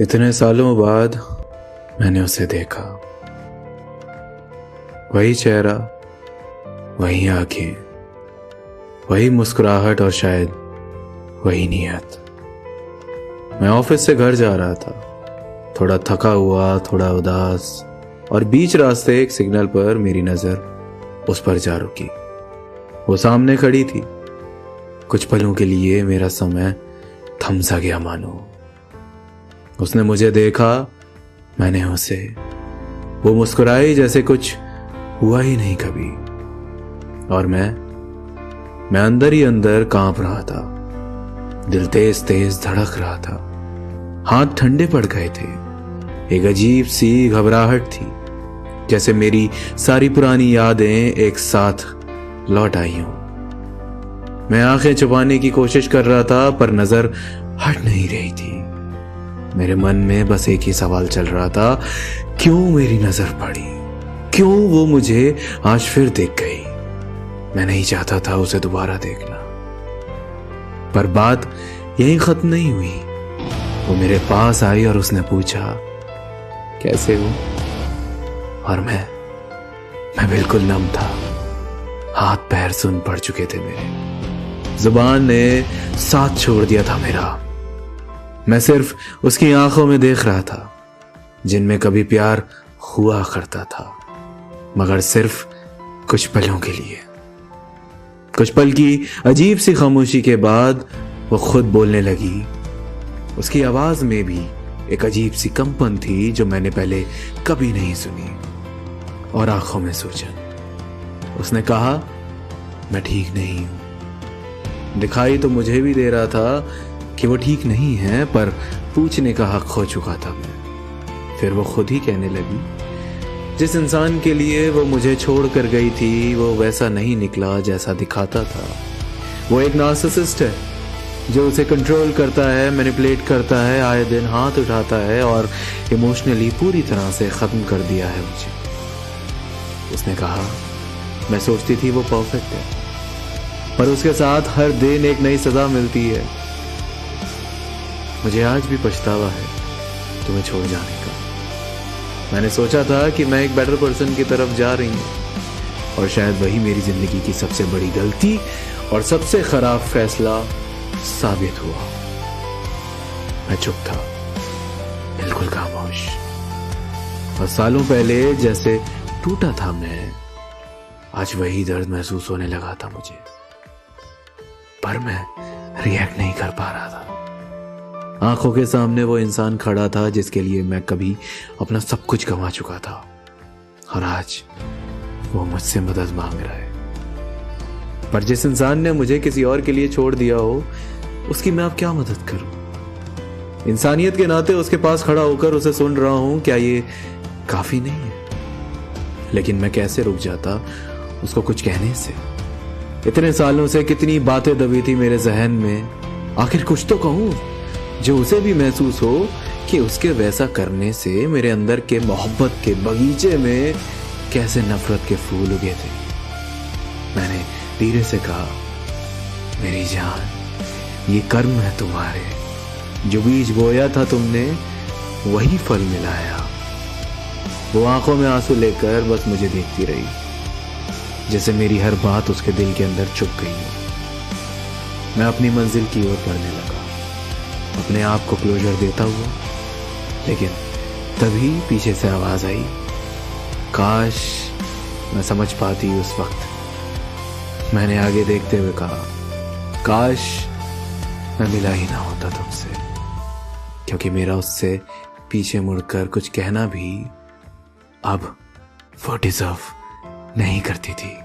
इतने सालों बाद मैंने उसे देखा। वही चेहरा, वही आंखें, वही मुस्कुराहट और शायद वही नीयत। मैं ऑफिस से घर जा रहा था, थोड़ा थका हुआ, थोड़ा उदास, और बीच रास्ते एक सिग्नल पर मेरी नजर उस पर जा रुकी। वो सामने खड़ी थी। कुछ पलों के लिए मेरा समय थम सा गया मानो। उसने मुझे देखा, मैंने उसे। वो मुस्कुराई जैसे कुछ हुआ ही नहीं कभी। और मैं अंदर ही अंदर कांप रहा था। दिल तेज तेज धड़क रहा था। हाथ ठंडे पड़ गए थे। एक अजीब सी घबराहट थी, जैसे मेरी सारी पुरानी यादें एक साथ लौट आई हों। मैं आंखें छुपाने की कोशिश कर रहा था, पर नजर हट नहीं रही थी। मेरे मन में बस एक ही सवाल चल रहा था, क्यों मेरी नजर पड़ी? क्यों वो मुझे आज फिर देख गई? मैं नहीं चाहता था उसे दोबारा देखना। पर बात यहीं खत्म नहीं हुई। वो मेरे पास आई और उसने पूछा, कैसे हो? और मैं बिल्कुल नम था। हाथ पैर सुन पड़ चुके थे मेरे। जुबान ने साथ छोड़ दिया था मेरा। मैं सिर्फ उसकी आंखों में देख रहा था, जिनमें कभी प्यार हुआ करता था, मगर सिर्फ कुछ पलों के लिए। कुछ पल की अजीब सी खामोशी के बाद वो खुद बोलने लगी। उसकी आवाज में भी एक अजीब सी कंपन थी जो मैंने पहले कभी नहीं सुनी। और आंखों में सूजन। उसने कहा, मैं ठीक नहीं हूं। दिखाई तो मुझे भी दे रहा था कि वो ठीक नहीं है, पर पूछने का हक खो चुका था मैं। फिर वो खुद ही कहने लगी, जिस इंसान के लिए वो मुझे छोड़ कर गई थी, वो वैसा नहीं निकला जैसा दिखाता था। वो एक नार्सिसिस्ट है जो उसे कंट्रोल करता है, मैनिपुलेट करता है, आए दिन हाथ उठाता है और इमोशनली पूरी तरह से खत्म कर दिया है मुझे। उसने कहा, मैं सोचती थी वो परफेक्ट है, पर उसके साथ हर दिन एक नई सजा मिलती है। मुझे आज भी पछतावा है तुम्हें छोड़ जाने का। मैंने सोचा था कि मैं एक बेटर पर्सन की तरफ जा रही हूं, और शायद वही मेरी जिंदगी की सबसे बड़ी गलती और सबसे खराब फैसला साबित हुआ। मैं चुप था, बिल्कुल खामोश। और सालों पहले जैसे टूटा था मैं, आज वही दर्द महसूस होने लगा था मुझे, पर मैं रिएक्ट नहीं कर पा रहा था। आंखों के सामने वो इंसान खड़ा था जिसके लिए मैं कभी अपना सब कुछ गंवा चुका था, और आज वो मुझसे मदद मांग रहा है। पर जिस इंसान ने मुझे किसी और के लिए छोड़ दिया हो, उसकी मैं अब क्या मदद करूं? इंसानियत के नाते उसके पास खड़ा होकर उसे सुन रहा हूं, क्या ये काफी नहीं है? लेकिन मैं कैसे रुक जाता उसको कुछ कहने से? इतने सालों से कितनी बातें दबी थी मेरे जहन में। आखिर कुछ तो कहूं जो उसे भी महसूस हो कि उसके वैसा करने से मेरे अंदर के मोहब्बत के बगीचे में कैसे नफरत के फूल उगे थे। मैंने धीरे से कहा, मेरी जान, ये कर्म है तुम्हारे। जो बीज बोया था तुमने, वही फल मिलाया। वो आंखों में आंसू लेकर बस मुझे देखती रही, जैसे मेरी हर बात उसके दिल के अंदर चुप गई हो। मैं अपनी मंजिल की ओर बढ़ने लगा, अपने आप को क्लोजर देता हुआ। लेकिन तभी पीछे से आवाज आई, काश मैं समझ पाती उस वक्त। मैंने आगे देखते हुए कहा, काश मैं मिला ही ना होता तुमसे, क्योंकि मेरा उससे पीछे मुड़कर कुछ कहना भी अब वो डिजर्व नहीं करती थी।